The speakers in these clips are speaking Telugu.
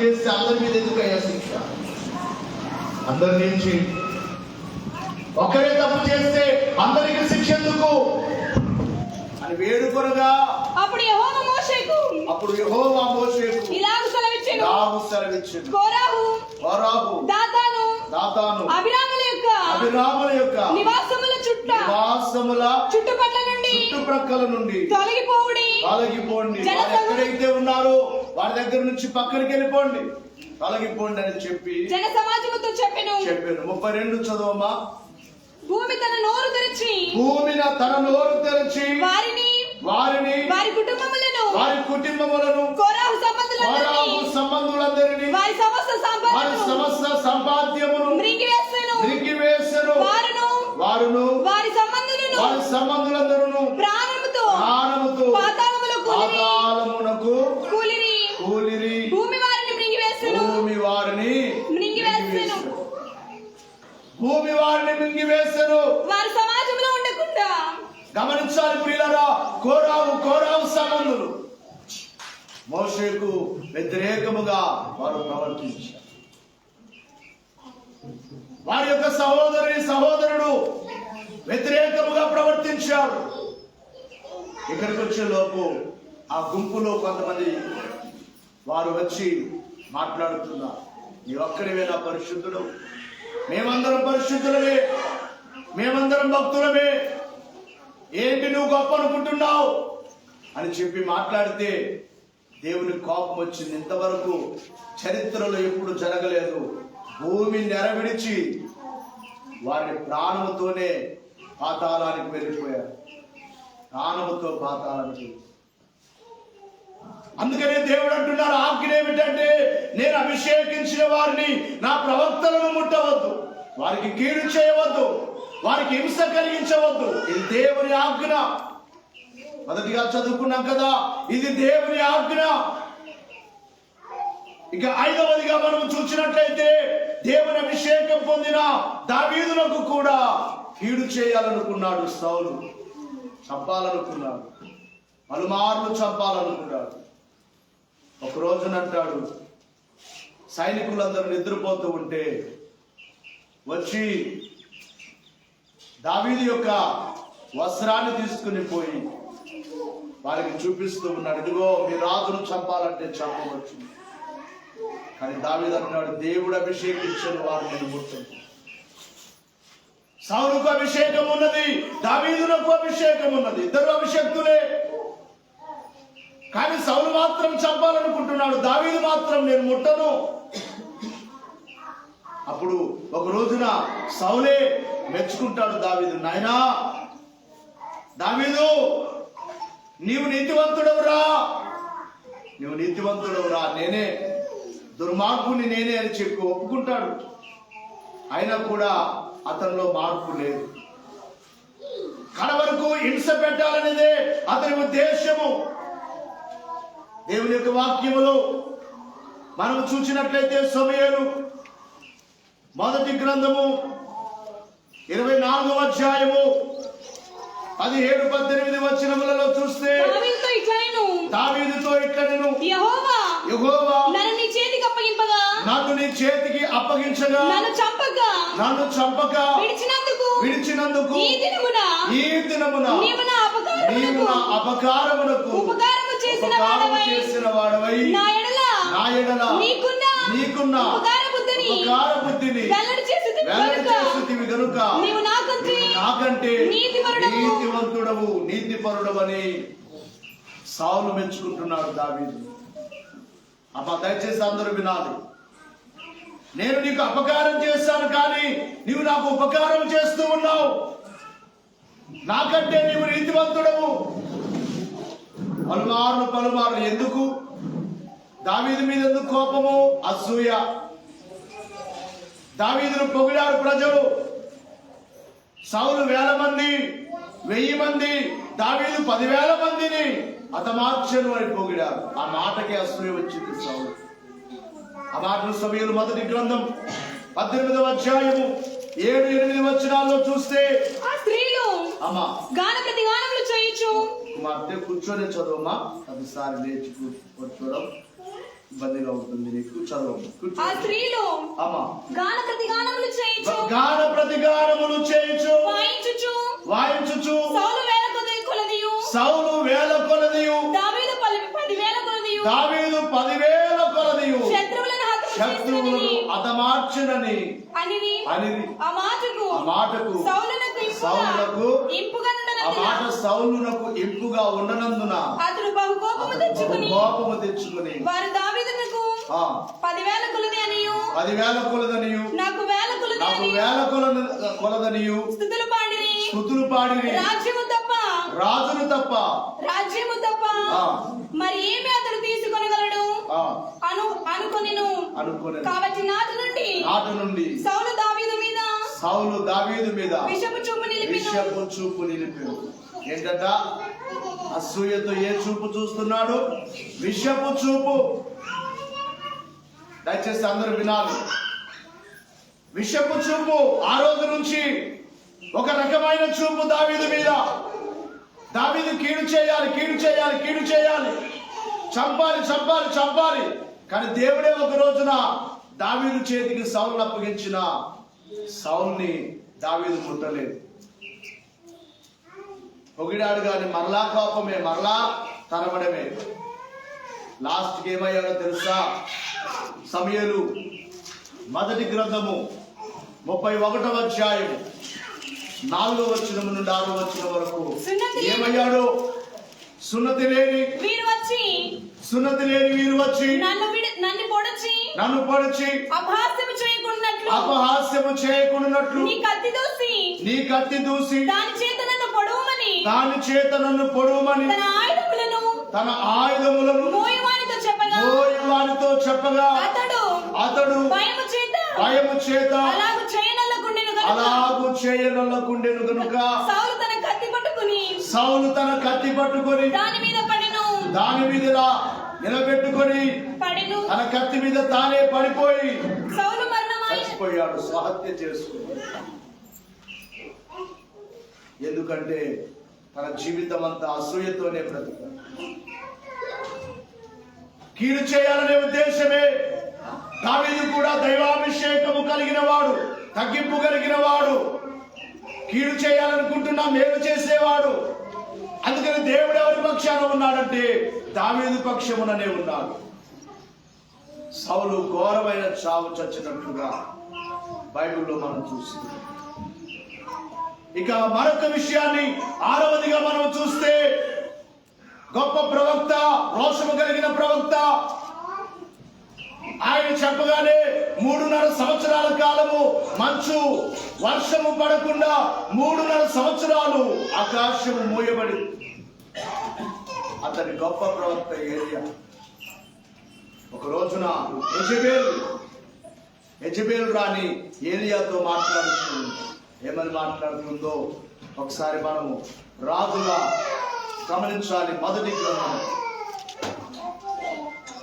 చేస్తే అందరి మీద ఎందుకయ్యా శిక్ష? అందరినీ చేయండి. ఒకరే తప్పు చేస్తే అందరికి శిక్ష ఎందుకు అని వేడుకొనగా అప్పుడు యెహోవా మోషేకు ఇలాగు సెలవిచ్చెను. కోరాహు దాతాను అబీరాముల యొక్క నివాసముల చుట్టుప్రక్కల నుండి తొలగిపోండి. ఎక్కడైతే ఉన్నారో వారి దగ్గర నుంచి పక్కనకి వెళ్ళిపోండి, తొలగిపోండి అని చెప్పి జన సమాజముతో చెప్పెను. 32 చదవమ్మా. భూమి తన నోరు తెరచి వారిని వారి కుటుంబములను కోరాహు సంబంధులందరినీ వారి సమస్త సంపాద్యమును మృంగివేసెను. వారును వారి సంబంధులందరూ ప్రాణముతో పాతాళమునకు కూలిరి. భూమి వారిని మృంగివేసెను. వారి సమాజంలో ఉండకుండా. గమనించాలి ప్రియులారా, కోరాహు సంబంధులు మోషేకు వ్యతిరేకముగా వారు ప్రవర్తించారు. వారి యొక్క సహోదరుడు వ్యతిరేకముగా ప్రవర్తించారు. ఇక్కడికి వచ్చే లోపు ఆ గుంపులో కొంతమంది వారు వచ్చి మాట్లాడుతున్నారు, నీ ఒక్కడివేనా పరిశుద్ధుడు, మేమందరం పరిశుద్ధులమే, మేమందరం భక్తులమే, ఏంటి నువ్వు గొప్ప అనుకుంటున్నావు అని చెప్పి మాట్లాడితే దేవుని కోపం వచ్చింది. ఇంతవరకు చరిత్రలో ఎప్పుడు జరగలేదు. భూమి నెరవిడిచి వారిని ప్రాణముతోనే పాతాళానికి వెళ్ళిపోయారు. ప్రాణముతో పాతాళానికి. అందుకనే దేవుడు అంటున్నారు, ఆజ్ఞ ఏమిటంటే నేను అభిషేకించిన వారిని, నా ప్రవక్తలను ముట్టవద్దు, వారికి కీడు చేయవద్దు, వారికి హింస కలిగించవద్దు. ఇది దేవుని ఆజ్ఞ. మొదటిగా చదువుకున్నాం కదా, ఇది దేవుని ఆజ్ఞ. ఇక 5వదిగా మనం చూసినట్లయితే దేవుని అభిషేకం పొందిన దావీదునకు కూడా కీడు చేయాలనుకున్నాడు సౌలు, చంపాలనుకున్నాడు, పలుమార్లు చంపాలనుకున్నాడు. ఒక రోజునంటాడు, సైనికులందరూ నిద్రపోతూ ఉంటే వచ్చి దావీదు యొక్క వస్త్రాన్ని తీసుకుని పోయి వారికి చూపిస్తూ ఉన్నాడు, ఇదిగో మీ రాజును చంపాలంటే చంపవచ్చు. కానీ దావీదు అంటున్నాడు, దేవుడు అభిషేకించిన వారు నేను ముట్టను. సౌలుకు అభిషేకం ఉన్నది, దావీదునకు అభిషేకం ఉన్నది, ఇద్దరు అభిషేక్తులే. కానీ సౌలు మాత్రం చంపాలనుకుంటున్నాడు, దావీదు మాత్రం నేను ముట్టను. అప్పుడు ఒక రోజున సౌలే మెచ్చుకుంటాడు దావీదు, నాయనా దావీదు, నీవు నీతివంతుడవురా, నేనే దుర్మార్గుని నేనే అని చెప్పి ఒప్పుకుంటాడు. అయినా కూడా అతనిలో మార్పు లేదు. కడవరకు హింస పెట్టాలనేదే అతని ఉద్దేశము. దేవుని యొక్క వాక్యములో మనం చూసినట్లయితే సమూయేలు మొదటి గ్రంథము 24వ అధ్యాయము 17-18 వచనములలో చూస్తే దావీదుతో ఇట్లనెను, యెహోవా నన్ను నీ చేతికి అప్పగించగా నన్ను చంపక విడిచినందుకు ఈ దినమున నీవు నా అపకారమునకు ఉపకారము చేసిన వాడవై నా ఎడల నీకున్న ఉపకార బుద్ధిని వెల్లడి చేసితివి గనుక నాకంటే నీతిపరుడవని సౌలు మెచ్చుకుంటున్నాడు దావీదు. అమ్మా దయచేసి అందరూ వినాలి. నేను నీకు అపకారం చేశాను, కానీ నీవు నాకు ఉపకారం చేస్తూ ఉన్నావు. నాకంటే నీవు నీతివంతుడవు. పలుమార్లు ఎందుకు దావీదు మీద ఎందుకు కోపము? అసూయ. దావీదును పొగిడారు ప్రజలు. సౌలు 1000 మంది, 1000 మంది, దావీదు 10,000 మందిని హతమార్చెను అని పొగిడారు. ఆ మాటకి అసూయ వచ్చింది సౌలు. ఆ మాటలు సమూయేలు మొదటి గ్రంథం 18వ అధ్యాయము 7-8 వచనాల్లో చూస్తే ఆ స్త్రీలు అమ్మా గాన ప్రతిగానములు చేయొచ్చు. కుమార్తె కూర్చొని చదవమ్మా, 10 సార్లు లేచి కూర్చోవడం. ఇబ్బందిగా ఉంటుంది నీకు. చదువు ఆ స్త్రీలు అమ్మా. గాన ప్రతిగానములు చేయుచు గాన ప్రతిగానములు చేయుచు వాయించుచు సౌలు వేల కొలదియు దావీదు 10,000 కొలదియు శత్రువులను హతమార్చునని అనిరి ఆ మాటకు సౌలునకు ఇంపుగా ఉండనందున అతడు బహు కోపము తెచ్చుకుని వారు దావీదునకు 10,000 కొలది అనియు 10,000 కొలదనియు నాకు 1,000 కొలదనియు స్తుతులు పాడిరి రాజును తప్ప రాజ్యము తప్ప మరి ఏమి అతడు తీసుకొనగలడు అనుకొనిను. కాబట్టి నాటి నుండి సౌలు దావీదు మీద విషపు చూపు నిలిపెను. ఏంటంట? అసూయతో ఏ చూపు చూస్తున్నాడు? విషపు చూపు. దయచేసి అందరూ వినాలి. విషపు చూపు. ఆ రోజు నుంచి ఒక రకమైన చూపు దావీదు మీద. దావీదు కీడు చేయాలి, చంపాలి. కానీ దేవుడే ఒక రోజున దావీదు చేతికి సౌలును అప్పగించిన సౌలుని దావీదు ముట్టలేదు. పొగిడాడు కానీ మరలా కోపమే, మరలా తరమడమే. లాస్ట్కి ఏమయ్యాడో తెలుసా? సమూయేలు మొదటి గ్రంథము 31వ అధ్యాయం 4వ వచనం నుండి 6వ వచనం వరకు ఏమయ్యాడు? సున్నతి లేని వీరు వచ్చి నన్ను పొడిచి అపహాస్యము చేయకుండానట్లు నీ కత్తి దూసి దాని చేత నన్ను పొడవమని తన ఆయుధములను మోయువానితో చెప్పగా అతడు భయము చేత అలాగు చేయనల్లకుండెను గనుక సౌలు తన కత్తి పట్టుకొని దాని మీద నిలబెట్టుకొని తన కత్తి మీద తానే పడిపోయి చచ్చిపోయాడు. స్వహత్య చేసుకున్నాడు. ఎందుకంటే తన జీవితం అంతా అసూయతోనే బ్రతికాడు. కీడు చేయాలనే ఉద్దేశమే. దావీదు కూడా దైవాభిషేకము కలిగిన వాడు, తగ్గింపు కలిగిన వాడు, కీడు చేయాలనుకుంటున్నా మేలు చేసేవాడు. అందుకని దేవుడు ఎవరి పక్షాన ఉన్నాడంటే దావీదు పక్షముననే ఉన్నాడు. సౌలు ఘోరమైన చావు చచ్చినట్లుగా బైబిల్లో మనం చూస్తున్నాం. ఇక మరొక విషయాన్ని 6వదిగా మనం చూస్తే, గొప్ప ప్రవక్త, రోషము కలిగిన ప్రవక్త, ఆయన చెప్పగానే 3.5 సంవత్సరాల కాలము వర్షము పడకుండా 3.5 సంవత్సరాలు ఆకాశము మూయబడి. అతని గొప్ప ప్రవక్త ఏలియా ఒక రోజున యెజబెల్ రాణి ఏలియాతో మాట్లాడుతుంది. ఏమని మాట్లాడుతుందో ఒకసారి మనము రాజుగా గమనించాలి. మొదటి గ్రంథం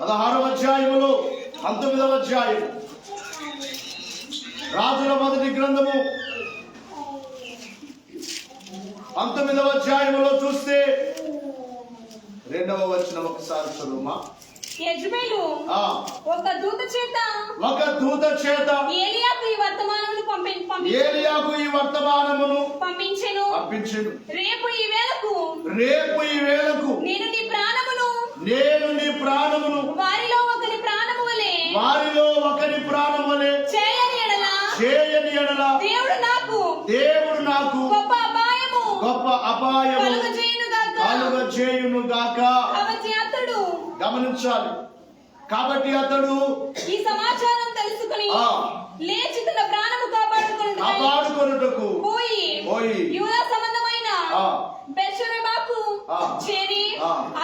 16వ అధ్యాయములో 19వ అధ్యాయం, రాజుల మొదటి గ్రంథము 19వ అధ్యాయములో చూస్తే 2వ వచనం ఒకసారి చదువుమా. యెజబెలు ఒక దూత చేత ఏలియాకు ఈ వర్తమానమును పంపించెను. రేపు ఈ వేళకు నేను నీ ప్రాణమును వారిలో ఒకరి ప్రాణము వలె చేయని ఎడల దేవుడు నాకు గొప్ప అపాయము కలుగజేయును గాక. గమనించాలి. కాబట్టి అతడు ఈ సమాచారం తెలుసుకుని లేచి తన ప్రాణము కాపాడుకొనుటకు పోయి యూదా సంబంధమైన బెర్షెబాకు చేరి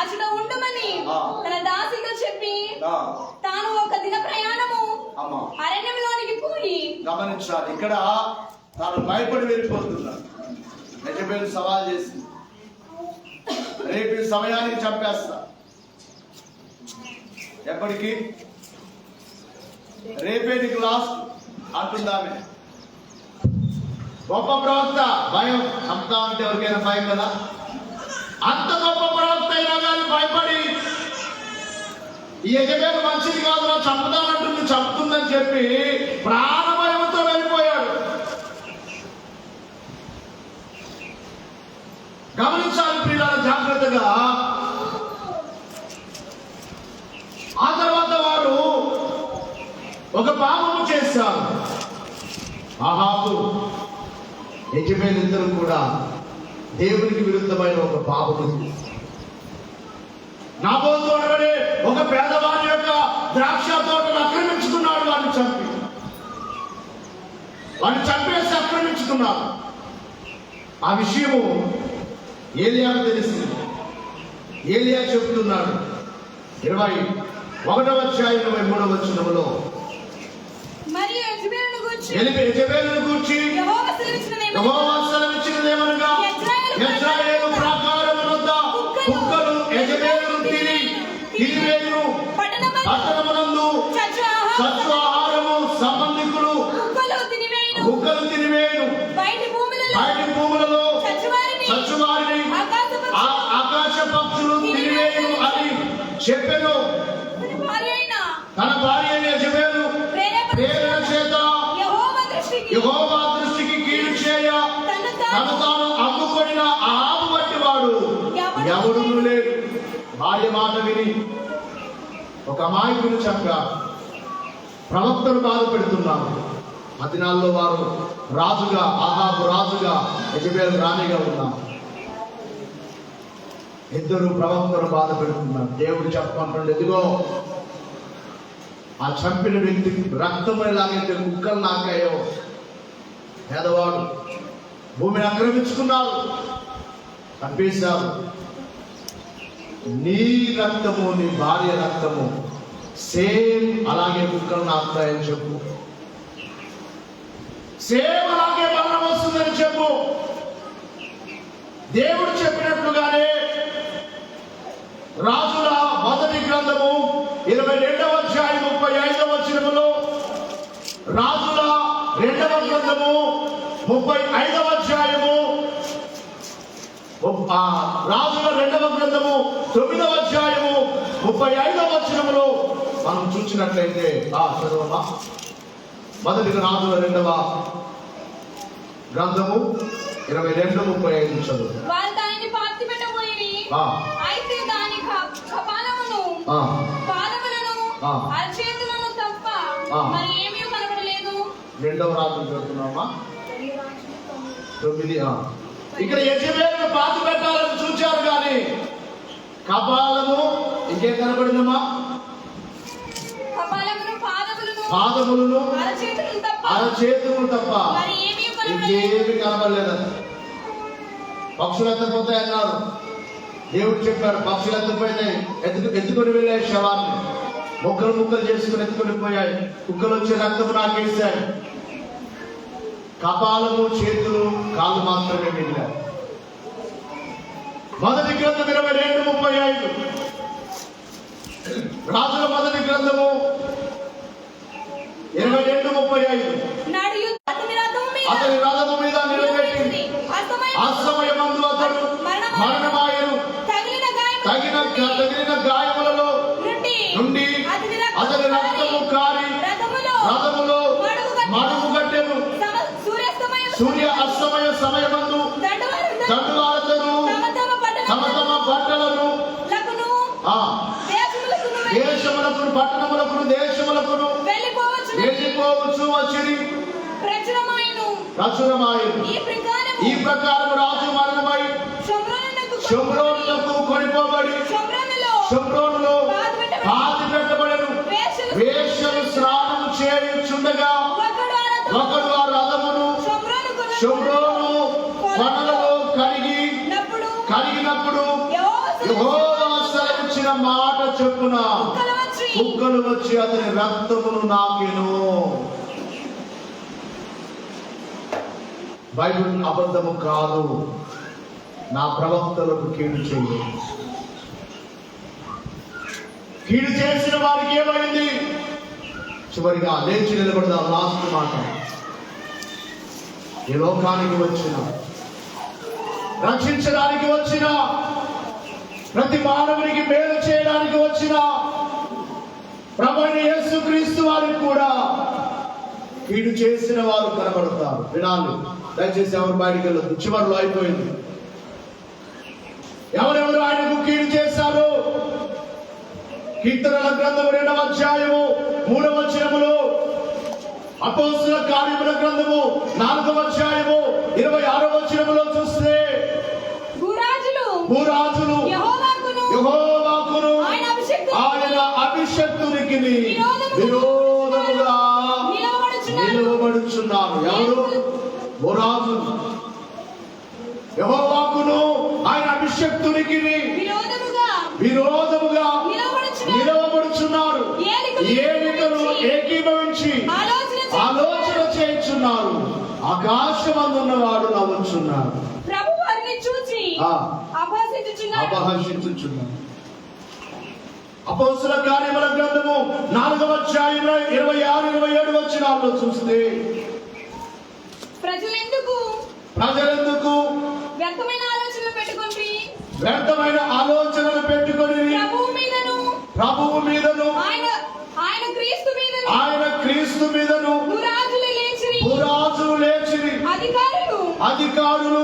అచట ఉండమని తన దాసితో చెప్పి తాను ఒక దిన ప్రయాణము అరణ్యంలోనికి పోయి. గమనించాలి. ఇక్కడ తాను భయపడి వెళ్ళిపోతున్నాడు. యెజబెల్ సవాల్ చేసి, రేపు ఈ సమయానికి చంపేస్తా. ఎప్పటికి? రేపే నీకు లాస్ట్ అంటుందామె. గొప్ప ప్రవక్త, భయం. చంపుతా అంటే ఎవరికైనా భయం కదా. అంత గొప్ప ప్రవక్త అయినా కానీ భయపడి ఈ యజమాని మంచిది కాదు, నా చంపుతానంటుంది, చంపుతుందని చెప్పి ప్రాణభయంతో వెళ్ళిపోయాడు. గమనించాలి ప్రియులారా జాగ్రత్తగా. ఆ తర్వాత వారు ఒక పాపము చేశారు. ఆహాబు యెజెబెలు ఇద్దరు కూడా దేవునికి విరుద్ధమైన ఒక పాపము. నాబోతు అనబడే ఒక పేదవాడి యొక్క ద్రాక్ష తోటను ఆక్రమించుకున్నాడు. వాడిని చంపేసి ఆక్రమించుకున్నాడు. ఆ విషయము ఏలియాకు తెలిసింది. ఏలియా చెబుతున్నాడు 21వ అధ్యాయం 23వ వచనములో, మరియు యెజెబెలును గూర్చి యెహోవా సెలవిచ్చినదేమనగా, యెజ్రెయేలు ప్రాకారమునొద్ద కుక్కలు యెజెబెలును తినివేయును, పట్టణమునందు చచ్చు ఆహారము సంబంధికులు కుక్కలు తినివేయును, బయటి భూములలో చచ్చువారిని ఆకాశ పక్షులు తినివేయును అని చెప్పెను. తన భార్య అయిన యెజెబెలు ప్రేరణ చేత యెహోవా దృష్టికి కీడు చేయ తను తాను అమ్ముకొనిన ఆహాబు వంటి వాడు ఎవడునూ లేడు. భార్య మాట విని ఒక అమాయకుని చంపారు. ప్రవక్తను బాధ పెడుతున్నారు. ఆ దినాల్లో వారు రాజుగా, ఆహాబు రాజుగా, యెజెబెలు రాణిగా ఉన్నారు. ఇద్దరు ప్రవక్తను బాధ పెడుతున్నారు. దేవుడు చెప్పమంటాడు, ఎదిగో ఆ చంపిన వ్యక్తికి రక్తం ఎలాగైతే కుక్కలు నాకాయో, పేదవాడు భూమిని ఆక్రమించుకున్నారు, చంపేశారు. నీ రక్తము, నీ భార్య రక్తము సేమ్ అలాగే కుక్కలు నాకుతాయని చెప్పు. సేమ్ అలాగే మరణం వస్తుందని చెప్పు. దేవుడు చెప్పినట్లుగానే రాజుల మొదటి గ్రంథము 22వ అధ్యాయం 35వ వచనములో, రాజుల 2వ గ్రంథము 35వ అధ్యాయము, రాజుల 2వ గ్రంథము 9వ అధ్యాయము 35వ వచనములో మనం చూసినట్లయితే, చదవమా, మొదటి రాజుల 2వ గ్రంథము 22:35 చదువు. అయితే దాని కపాలమును పాదములను అరచేతులను తప్ప మరి ఏమీ కనబడలేదు. 2వ రాజులు చదువుతున్నామా 9. ఇక్కడ యెజెబెలును పాతి పెట్టాలని చూచారు కానీ కపాలము ఇంకేం కనబడిందమ్మా? పాదములను అరచేతులను తప్ప ఇంకేమి కనబడలేదని. పక్షులు ఎత్తపోతాయి అన్నారు. దేవుడు చెప్పాడు, పక్షులు ఎత్తపోయినాయి, ఎత్తుకొని వెళ్ళాయి శవాన్ని, ముక్కలు చేసుకుని ఎత్తుకొని పోయాయి. కుక్కలు వచ్చే రక్తము నాకేసాయి. కపాలము, చేతులు, కాళ్ళు మాత్రమే మిగిలాయి. మొదటి గ్రంథం 22:35. రాజుల మొదటి గ్రంథము 22:35. అతని రథము మీద నిలబెట్టి అస్తమయమందు అతడు మరణమాయను. తగిలిన గాయములలో నుండి అతని రక్తము కారి రథములో మడుగు కట్టెను. సూర్య అస్తమయ సమయమందు దండువారందరూ తమ తమ బట్టలను దేశములకు, పట్టణములకు, దేశములకు వెళ్ళిపోవచ్చు వచ్చింది. ఈ ప్రకారం రాజు మరణమై షోమ్రోనులకు కొనిపోబడి షోమ్రోనులో పాతి పెట్టబడెను. వేశ్యలు స్నానము చేయుచుండగా ఒకడు ఆ రథమును షోమ్రోను కొండలలో కడిగినప్పుడు యెహోవా సెలవిచ్చిన మాట చొప్పున కుక్కలు వచ్చి అతని రక్తమును నాకెను. బైబిల్ అబద్ధము కాదు. నా ప్రవక్తలకు కీడు చేయదు. కీడు చేసిన వారికి ఏమైంది? చివరిగా లేచి నిలబడదాం. లాస్ట్ మాట. ఈ లోకానికి వచ్చిన, రక్షించడానికి వచ్చిన, ప్రతి మానవునికి మేలు చేయడానికి వచ్చిన ప్రభువైన యేసుక్రీస్తు వారికి కూడా కీడు చేసిన వారు కనబడతారు. వినాలి, దయచేసి ఎవరు బయటికి వెళ్ళొద్దు, చివరిలో అయిపోయింది. ఎవరెవరు ఆయనకు కీడు చేశారు? కీర్తనల గ్రంథము 2వ అధ్యాయము 3వ వచనములో, అపోస్తలుల కార్యముల గ్రంథము 4వ అధ్యాయము 26వ వచనములో చూస్తే భూరాజులు యెహోవాకును ఆయన అభిషక్తునికి విరోధముగా నిలువబడుచున్నారు. ఎవరు? భూరాజులు యెహోవాకును ఆయన అభిషక్తునికి విరోధముగా నిలవబడుచున్నారు. ఏలికలు ఏకీభవించి ఆలోచన చేయుచున్నారు. ఆకాశమందున్నవాడు నవ్వుచున్నాడు. ప్రభు వారిని చూచి అపహసించుచున్నాడు. అపోస్తలుల కార్యముల గ్రంథము 4వ అధ్యాయంలో 26, 27 వచనాల్లో చూస్తే ప్రజలెందుకు వ్యర్థమైన ఆలోచనలు పెట్టుకొని ప్రభువు మీదను ఆయన క్రీస్తు మీదను భూరాజులు లేచిరి. అధికారులు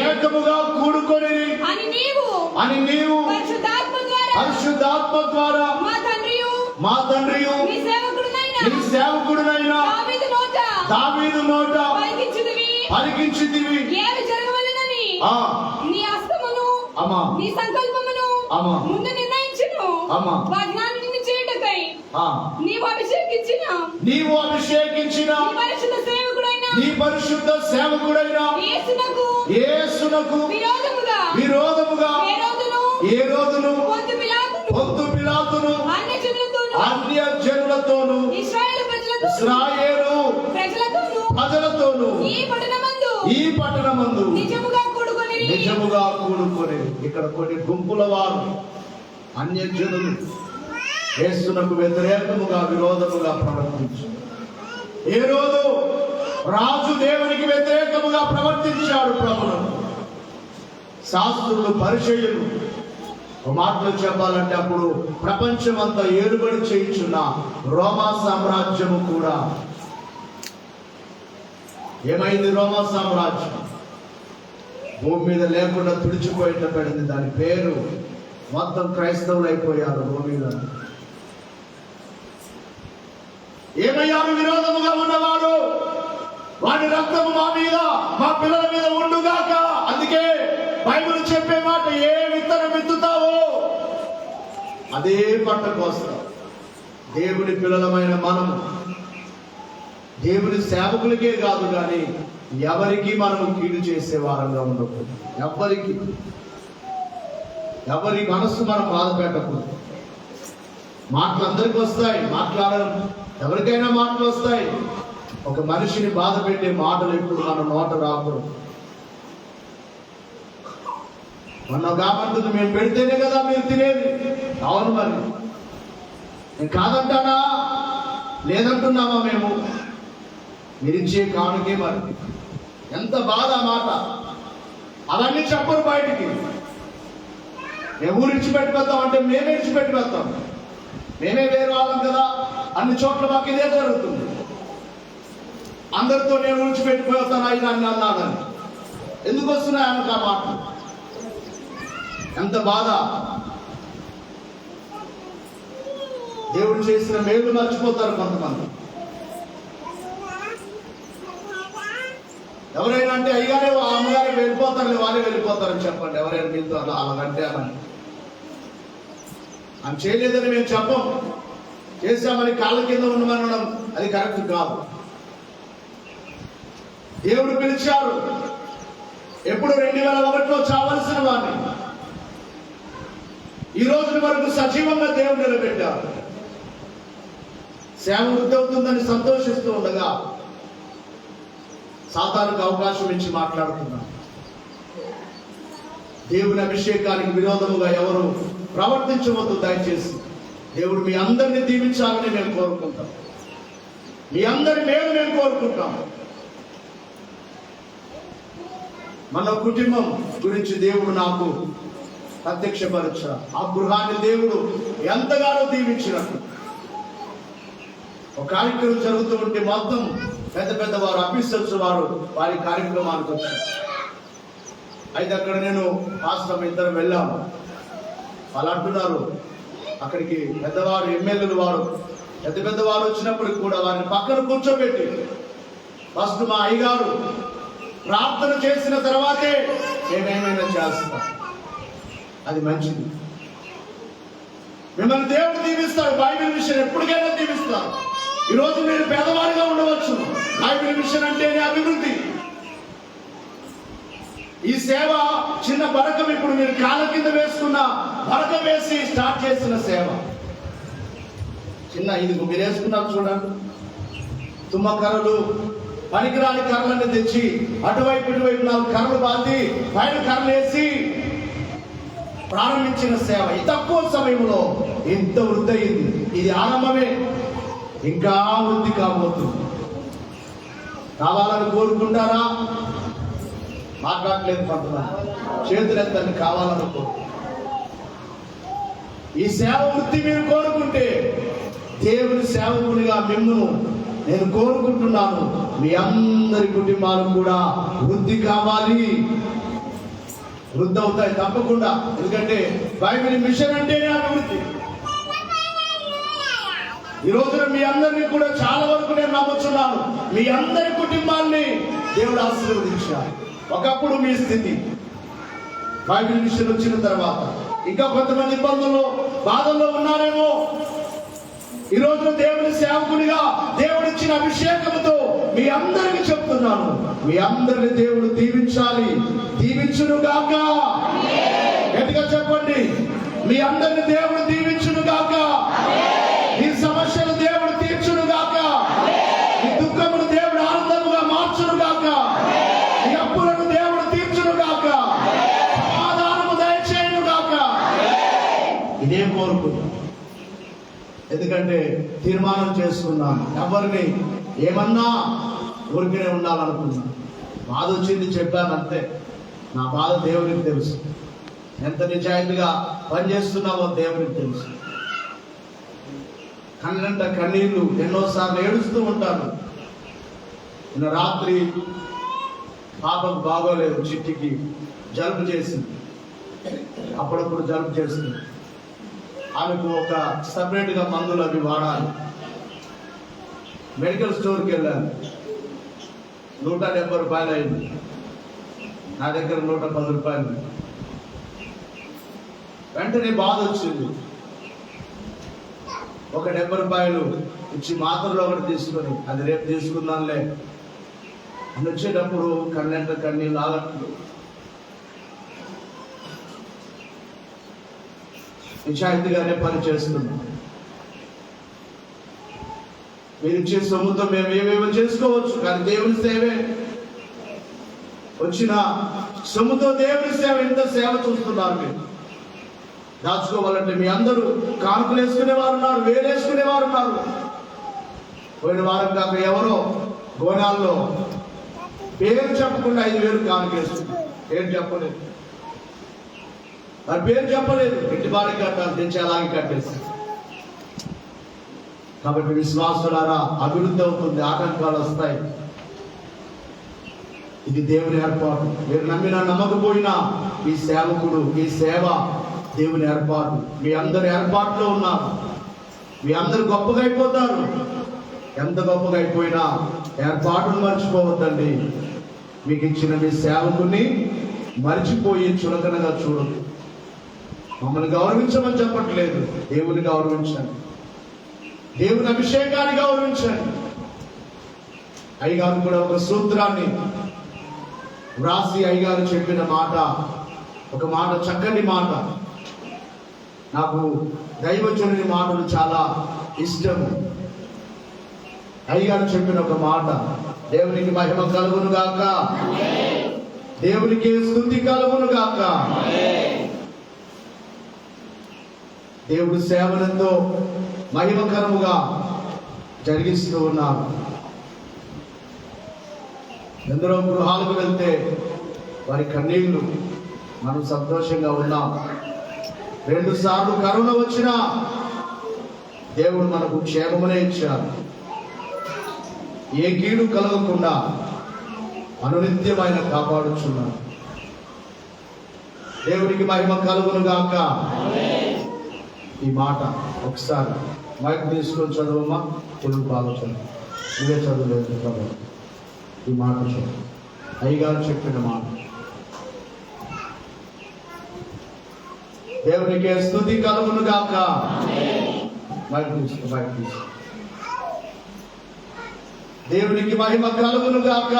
ఏకముగా కూడుకొని అని నీవు పరిశుద్ధాత్మ ద్వారా మా తండ్రియు నీ సేవకుడునైన దావీదు నోట పలికించితివి. నీ హస్తమును నీ సంకల్పమును ముందు నిర్ణయించును. వాగ్దానాన్ని చేయుటకై నీవు అభిషేకించిన నీ పరిశుద్ధ సేవకుడైన యేసునకు విరోధముగా ఏ రోజును పొంతు పిలాతును అన్య జనులతోను ఇశ్రాయేలు ప్రజలతోను ఈ పట్టణమందు నిజముగా కూడుకొని. ఇక్కడ కొన్ని గుంపుల వారు అన్యజనులు యేసునకు వ్యతిరేకముగా విరోధముగా ప్రవర్తించారు. ఏ రోజు రాజు దేవునికి వ్యతిరేకముగా ప్రవర్తించాడు ప్రభువు. శాస్త్రులు పరిచయులు మాటలు చెప్పాలంటే అప్పుడు ప్రపంచమంతా ఏలుబడి చేయించున్న రోమా సామ్రాజ్యము కూడా ఏమైంది? రోమా సామ్రాజ్యం భూమి మీద లేకుండా తుడిచిపోయేటపడింది. దాని పేరు మొత్తం క్రైస్తవులు అయిపోయారు. భూమి మీద ఏమయ్యారు? విరోధముగా ఉన్నవాడు వాడి రక్తము మా మీద మా పిల్లల మీద ఉండుగాక. అందుకే బైబిల్ చెప్పే మాట, ఏ విత్తనం విత్తుతావో అదే పంట కోస్తావు. దేవుని పిల్లలమైన మనము దేవుని సేవకులకే కాదు కానీ ఎవరికి మనము కీడు చేసే వారంగా ఉండకూడదు. ఎవరి మనస్సు మనం బాధ పెట్టకూడదు. మాటలు అందరికి వస్తాయి, మాట్లాడడం ఎవరికైనా మాటలు వస్తాయి. ఒక మనిషిని బాధ పెట్టే మాటలు ఎప్పుడు మన నోట రాకూడదు. మొన్న కాబట్టి మేము పెడితేనే కదా మీరు తినేది. అవును, మరి నేను కాదంటానా? లేదంటున్నామా? మేము మీరిచ్చే కానుకే మరి ఎంత బాధ మాట. అవన్నీ చెప్పరు బయటికి. మేము ఊరు ఇచ్చిపెట్టిపోతాం అంటే మేమే ఇచ్చిపెట్టిపోతాం. మేమే వేరే వాళ్ళం కదా. అన్ని చోట్ల మాకు ఇదే జరుగుతుంది. అందరితో నేను విడిచిపెట్టిపోతాను అయినా అని అన్నాడని ఎందుకు వస్తున్నాయి ఆమెకు ఆ మాట? ఎంత బాధ. దేవుడు చేసిన మేలు మర్చిపోతారు కొంతమంది. ఎవరైనా అంటే అయ్యారే అమ్మగారే వెళ్ళిపోతారు, వాళ్ళే వెళ్ళిపోతారని చెప్పండి. ఎవరైనా మీతో అలాగంటే అని ఆమె చేయలేదని మేము చెప్పం. చేశామని కాళ్ళ కింద ఉండమనడం అది కరెక్ట్ కాదు. దేవుడు పిలిచారు. ఎప్పుడు 2001లో చావలసిన వాడిని ఈ రోజు వరకు సజీవంగా దేవుడు నిలబెట్టారు. సేవ వృద్ధి అవుతుందని సంతోషిస్తూ ఉండగా సాతానుకు అవకాశం ఇచ్చి మాట్లాడుతున్నాను. దేవుని అభిషేకానికి విరోధముగా ఎవరు ప్రవర్తించవద్దు దయచేసి. దేవుడు మీ అందరినీ దీవించాలని మేము కోరుకుంటాం. మీ అందరి మేలు మేము కోరుకుంటాం. మన కుటుంబం గురించి దేవుడు నాకు ప్రత్యక్షపరచారు. ఆ గృహాన్ని దేవుడు ఎంతగానో దీవించినట్టు. ఒక కార్యక్రమం జరుగుతూ ఉంటే మొత్తం పెద్ద పెద్ద వారు ఆఫీసర్స్ వారి కార్యక్రమానికి వచ్చారు. అయితే అక్కడ నేను పాస్టర్ ఇద్దరం వెళ్ళాము. వాళ్ళు అంటున్నారు, అక్కడికి పెద్దవారు ఎమ్మెల్యేలు పెద్ద పెద్దవారు వచ్చినప్పటికి కూడా వారిని పక్కన కూర్చోబెట్టి ఫస్ట్ మా అయ్యగారు ప్రార్థన చేసిన తర్వాతే మేమేమైనా చేస్తాం. అది మంచిది. మిమ్మల్ని దేవుడు దీవిస్తాడు. బైబిల్ మిషన్ ఎప్పటికైనా దీవిస్తాడు. ఈరోజు మీరు పేదవారిగా ఉండవచ్చు. బైబిల్ మిషన్ అంటేనే అభివృద్ధి. ఈ సేవ చిన్న బరకం, ఇప్పుడు మీరు కాళ్ళ కింద వేసుకున్న బరకం వేసి స్టార్ట్ చేసిన సేవ. చిన్న ఇది మీరు వేసుకున్నారు చూడండి. తుమ్మ కర్రలు, పనికిరాని కర్రలను తెచ్చి అటువైపు ఇటువైపు 4 కర్రలు బాతి పైన కర్రలు వేసి ప్రారంభించిన సేవ ఈ తక్కువ సమయంలో ఎంత వృద్ధి అయింది. ఇది ఆరంభమే, ఇంకా వృద్ధి కాబోతుంది. కావాలని కోరుకుంటారా? మాట్లాడలేదు కొంతమంది. చేతులు ఎత్తండి కావాలనుకో. ఈ సేవ వృత్తి మీరు కోరుకుంటే దేవుని సేవకునిగా మిమ్మును నేను కోరుకుంటున్నాను. మీ అందరి కుటుంబాలు కూడా వృద్ధి కావాలి. వృద్ధి అవుతాయి తప్పకుండా. ఎందుకంటే బైబిల్ మిషన్ అంటేనే అభివృద్ధి. ఈ రోజున మీ అందరినీ కూడా చాలా వరకు నేను నమ్ముతున్నాను. మీ అందరి కుటుంబాన్ని దేవుడు ఆశీర్వదించాడు. ఒకప్పుడు మీ స్థితి బైబిల్ మిషన్ వచ్చిన తర్వాత ఇంకా కొంతమంది ఇబ్బందుల్లో బాధల్లో ఉన్నారేమో. ఈ రోజు దేవుని సేవకునిగా దేవుడిచ్చిన అభిషేకంతో మీ అందరికి చెప్తున్నాను, మీ అందరిని దేవుడు దీవించాలి. దీవించును గాక. గట్టిగా చెప్పండి, మీ అందరిని దేవుడు దీవించును గాక. మీ సమస్యలు దేవుడు తీర్చును గాక. మీ దుఃఖమును దేవుడు ఆనందముగా మార్చును గాక. మీ అప్పులను దేవుడు తీర్చును గాక. సమాధానము దయచేయును గాక. ఇదే కోరుకుంటున్నాను. ఎందుకంటే తీర్మానం చేసుకున్నాను, ఎవరిని ఏమన్నా ఊరికనే ఉండాలనుకున్నాను. బాధ వచ్చింది చెప్పాను అంతే. నా బాధ దేవునికి తెలుసు. ఎంత నిజాయితీగా పనిచేస్తున్నామో దేవునికి తెలుసు. కళ్ళంట కన్నీళ్లు ఎన్నోసార్లు ఏడుస్తూ ఉంటాను. నిన్న రాత్రి పాపకు బాగోలేదు, చిట్టికి జలుబు చేసింది. అప్పుడప్పుడు జలుబు చేస్తుంది. ఆమెకు ఒక సపరేట్గా మందులు అవి వాడాలి. మెడికల్ స్టోర్కి వెళ్ళాను. 170 రూపాయలు అయింది. నా దగ్గర 110 రూపాయలు. వెంటనే బాధ వచ్చింది. ఒక 70 రూపాయలు ఇచ్చి మాత్రలో ఒకటి తీసుకొని అది రేపు తీసుకుందాంలే అని వచ్చేటప్పుడు కన్నెంట కన్నీళ్ళు ఆగట్లు. నిజాయితీగానే పని చేస్తున్నాం. మీరు ఇచ్చే సొమ్ముతో మేము ఏమేమో చేసుకోవచ్చు, కానీ దేవుని సేవే వచ్చిన సొమ్ముతో దేవుని సేవ ఎంత సేవ చూస్తున్నారు. మీరు దాచుకోవాలంటే మీ అందరూ కానుకలు వేసుకునేవారు ఉన్నారు, వేలేసుకునేవారు ఉన్నారు. పోయిన వారం కాక ఎవరో గోనాల్లో పేరు చెప్పకుండా 5,000 కానుక వేసుకున్నారు. పేరు చెప్పలేదు, మరి పేరు చెప్పలేదు. ఇంటిబాడికి కట్టాలి తెచ్చి అలాగే కట్టేసి. కాబట్టి విశ్వాసులారా, అభివృద్ధి అవుతుంది, ఆటంకాలు వస్తాయి. ఇది దేవుని ఏర్పాటు. మీరు నమ్మినా నమ్మకపోయినా ఈ సేవకుడు, ఈ సేవ దేవుని ఏర్పాటు. మీ అందరు ఏర్పాటులో ఉన్నారు. మీ అందరు గొప్పగా అయిపోతారు. ఎంత గొప్పగా అయిపోయినా ఏర్పాటును మర్చిపోవద్దండి. మీకు ఇచ్చిన మీ సేవకుని మర్చిపోయి చులకనగా చూడదు. మమ్మల్ని గౌరవించమని చెప్పట్లేదు, దేవుని గౌరవించండి. దేవుని అభిషేకాన్ని గౌరవించండి. అయ్యగారు కూడా ఒక సూత్రాన్ని వ్రాసి అయ్యగారు చెప్పిన మాట, ఒక మాట, చక్కని మాట. నాకు దైవజనుని మాటలు చాలా ఇష్టము. అయ్యగారు చెప్పిన ఒక మాట, దేవునికి మహిమ కలుగును గాక, దేవునికి స్తుతి కలుగును గాక. దేవుడు సేవలతో మహిమకరముగా జరిగిస్తూ ఉన్నారు. ఎందరో గృహాలకు వెళ్తే వారి కన్నీళ్లు, మనం సంతోషంగా ఉన్నాం. 2 సార్లు కరోనా వచ్చినా దేవుడు మనకు క్షేమమునే ఇచ్చారు. ఏ కీడు కలగకుండా అనునిత్యమైన కాపాడుచున్నాడు. దేవుడికి మహిమ కలుగును గాక. ఈ మాట ఒకసారి మైక్ తీసుకొని చదువమ్మా. తెలుగు ఆలోచన నువ్వే చదువులేదు కదా. ఈ మాట చదువు. అయ్యగారు చెప్పిన మాట. దేవునికి స్తుతి కలుగును గాక. మైక్ తీసుకో. దేవునికి మహిమ కలుగును గాక.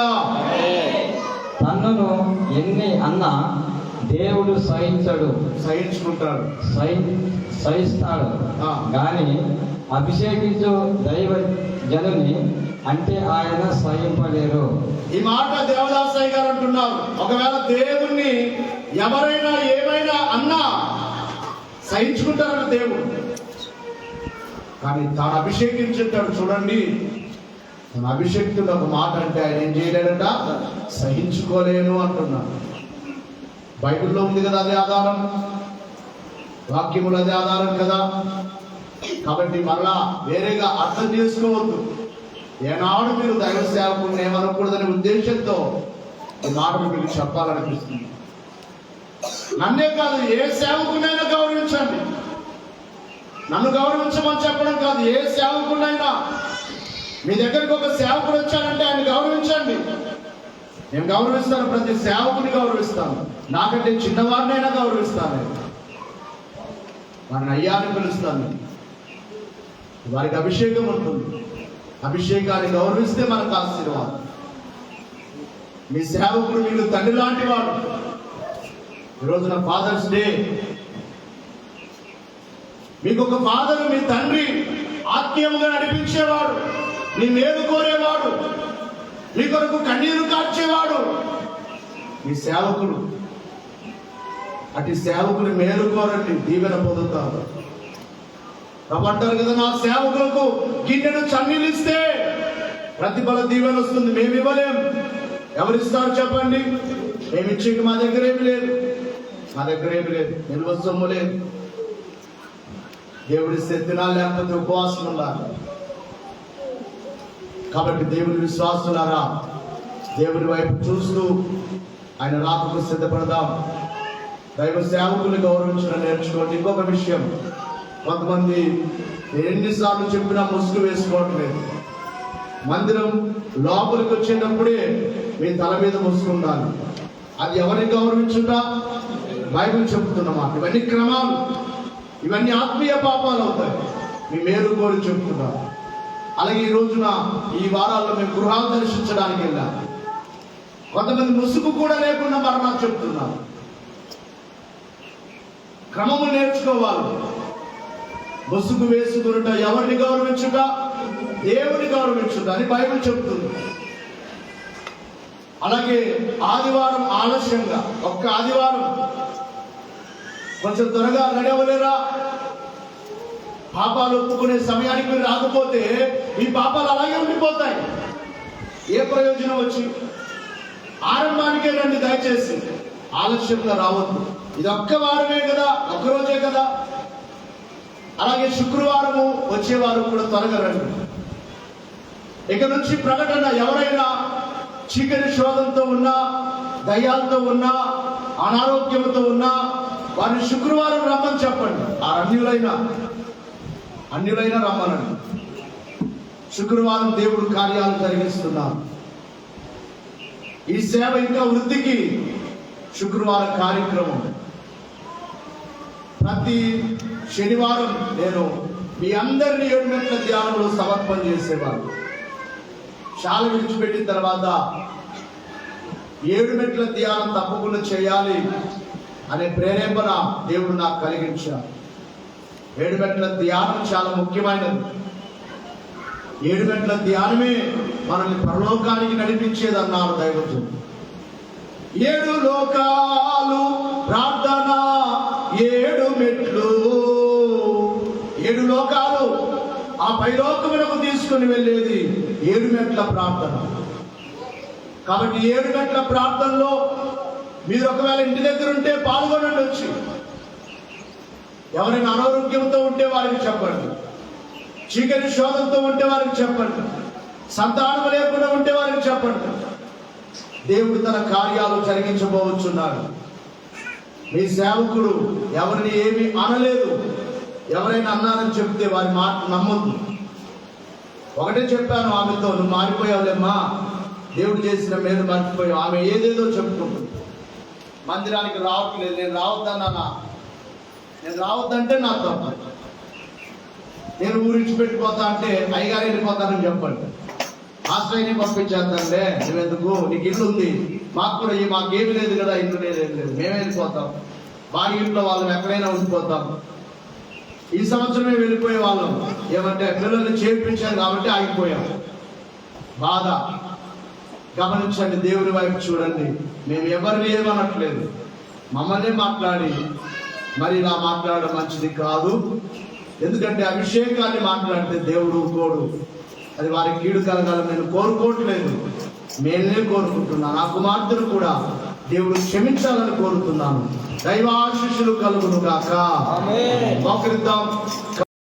తన్నును ఎన్ని అన్నా దేవుడు సహించుకుంటాడు, సహిస్తాడు. గాని అభిషేకించు దైవ జనుని అంటే ఆయన సహింపలేరు. ఈ మాట దేవదాసయ్య గారు అంటున్నారు. ఒకవేళ దేవుణ్ణి ఎవరైనా ఏమైనా అన్నా సహించుకుంటారన్న దేవుడు, కానీ తాను అభిషేకించుంటాడు. చూడండి, తన అభిషేక్తుడు ఒక మాట అంటే ఆయన ఏం చేయలేడట, సహించుకోలేను అంటున్నాడు. బైబిల్లో ఉంది కదా అదే ఆధారం, వాక్యములు అదే ఆధారం కదా. కాబట్టి మరలా వేరేగా అర్థం చేసుకోవద్దు. ఏనాడు మీరు దైవ సేవకుని ఏమనకూడదనే ఉద్దేశంతో ఈ మాటలు మీకు చెప్పాలనిపిస్తుంది. నన్నే కాదు, ఏ సేవకునైనా గౌరవించండి. నన్ను గౌరవించమని చెప్పడం కాదు, ఏ సేవకునైనా. మీ దగ్గరికి ఒక సేవకుడు వచ్చాడంటే ఆయన గౌరవించండి. నేను గౌరవిస్తాను, ప్రతి సేవకుని గౌరవిస్తాను. నాకంటే చిన్నవాడినైనా గౌరవిస్తాను. వారిని అయ్యాన్ని పిలుస్తాను. వారికి అభిషేకం ఉంటుంది. అభిషేకాన్ని గౌరవిస్తే మనకు ఆశీర్వాదం. మీ సేవకుడు మీకు తండ్రి లాంటి వాడు. ఈరోజున ఫాదర్స్ డే. మీకు ఒక ఫాదర్, మీ తండ్రి ఆత్మీయంగా నడిపించేవాడు, మీ మేలు కోరేవాడు, మీ కొరకు కన్నీరు కార్చేవాడు మీ సేవకుడు. అటు సేవకుని మేలు కోరండి, దీవెన పొందుతారు. అంటారు కదా, నా సేవకులకు గిన్నెను చన్నీళ్ళు ఇస్తే ప్రతిఫల దీవెన వస్తుంది. మేము ఇవ్వలేం. ఎవరిస్తారు చెప్పండి? మేము ఇచ్చేకి మా దగ్గర ఏమి లేదు. నిల్వ సొమ్ము లేదు. దేవుడి తినాలి, లేకపోతే ఉపవాసం ఉండాలి. కాబట్టి దేవుని విశ్వాసులారా, దేవుని వైపు చూస్తూ ఆయన రాకకు సిద్ధపడదాం. దైవ సేవకుల్ని గౌరవించడం నేర్చుకోండి. ఇంకొక విషయం, కొంతమంది ఎన్నిసార్లు చెప్పినా ముసుగు వేసుకోవట్లేదు. మందిరం లోపలికి వచ్చేటప్పుడే మీ తల మీద ముసుగు ఉండాలి. అది ఎవరిని గౌరవించుట? బైబిల్ చెబుతున్నమాట. ఇవన్నీ క్రమాలు, ఇవన్నీ ఆత్మీయ పాపాలు అవుతాయి. మీ మేలు కోరి చెప్తున్నారు. అలాగే ఈ రోజున ఈ వారాల్లో మేము గృహాలు దర్శించడానికి వెళ్ళాం. కొంతమంది ముసుగు కూడా లేకుండా మరణాలు చెప్తున్నారు. క్రమము నేర్చుకోవాలి. ముసుగు వేసుకునుట ఎవరిని గౌరవించుట? దేవుని గౌరవించుట అని బైబిల్ చెప్తుంది. అలాగే ఆదివారం ఆలస్యంగా, ఒక్క ఆదివారం కొంచెం త్వరగా రెడీ అవ్వలేరా? పాపాలు ఒప్పుకునే సమయానికి మీరు రాకపోతే ఈ పాపాలు అలాగే ఉండిపోతాయి. ఏ ప్రయోజనం వచ్చి? ఆరంభానికే రండి దయచేసి, ఆలస్యంగా రావద్దు. ఇది ఒక్క వారమే కదా, ఒక్కరోజే కదా. అలాగే శుక్రవారము వచ్చేవారు కూడా త్వరగా రండి. ఇక నుంచి ప్రకటన, ఎవరైనా చీకటి శోధంతో ఉన్నా, దయ్యాలతో ఉన్నా, అనారోగ్యంతో ఉన్నా వారిని శుక్రవారం రమ్మని చెప్పండి. ఆ అన్యులైనా రమ్మనండి. శుక్రవారం దేవుడు కార్యాలు జరిగిస్తున్నారు. ఈ సేవ ఇంకా వృద్ధికి శుక్రవారం కార్యక్రమం. ప్రతి శనివారం నేను మీ అందరినీ 7 గంటల ధ్యానంలో సమర్పణ చేసేవారు. శాల విడిచిపెట్టిన తర్వాత 7 గంటల ధ్యానం తప్పకుండా చేయాలి అనే ప్రేరేపణ దేవుడు నాకు కలిగించాడు. 7 గంటల ధ్యానం చాలా ముఖ్యమైనది. 7 గంటల ధ్యానమే మనల్ని పరలోకానికి నడిపించేది అన్నారు దైవజనుడు. 7 లోకాలు ప్రార్థన, 7 మెట్లు. 7 లోకాలు ఆ పైలోకమునకు తీసుకుని వెళ్ళేది 7 మెట్ల ప్రార్థన. కాబట్టి 7 గంటల ప్రార్థనలో మీరు ఒకవేళ ఇంటి దగ్గర ఉంటే పాల్గొనండి. వచ్చి ఎవరైనా అనారోగ్యంతో ఉంటే వారికి చెప్పండి. చీకటి శోధంతో ఉంటే వారికి చెప్పండి. సంతానం లేకుండా ఉంటే వారికి చెప్పండి. దేవుడు తన కార్యాలు జరిగించబోవచ్చున్నాడు. మీ సేవకుడు ఎవరిని ఏమీ అనలేదు. ఎవరైనా అన్నారని చెప్తే వారి మాట నమ్మొద్దు. ఒకటే చెప్పాను ఆమెతో, నువ్వు మారిపోయావులేమ్మా, దేవుడు చేసిన మేలు మర్చిపోయావు. ఆమె ఏదేదో చెప్పుకుంటుంది. మందిరానికి రావట్లేదు, నేను రావద్దన్నా, నేను రావద్దంటే నా తప్ప. నేను ఊరించి పెట్టిపోతా అంటే అయ్యగారు వెళ్ళిపోతానని చెప్పండి. ఆశ్రయని పంపించేద్దాంలే, నువ్వెందుకు, నీకు ఇల్లు ఉంది, మాకు కూడా మాకేమి లేదు కదా, ఇల్లు లేదు, మేమే వెళ్ళిపోతాం. బాగా ఇంట్లో వాళ్ళం ఎక్కడైనా ఉండిపోతాం. ఈ సంవత్సరమే వెళ్ళిపోయే వాళ్ళం. ఏమంటే పిల్లల్ని చేర్పించారు కాబట్టి ఆగిపోయాం. బాధ. గమనించండి, దేవుని వైపు చూడండి. మేము ఎవరిని ఏమనట్లేదు, మమ్మల్ని మాట్లాడి మరి ఇలా మాట్లాడడం మంచిది కాదు. ఎందుకంటే అభిషేకాన్ని మాట్లాడితే దేవుడు కోడు, అది వారికి కీడు కలగాలని నేను కోరుకోవట్లేదు, మేలే కోరుకుంటున్నాను. నా కుమార్తెను కూడా దేవుడు క్షమించాలని కోరుతున్నాను. దైవాశీస్సులు కలుగును గాక. మోకరిద్దాం.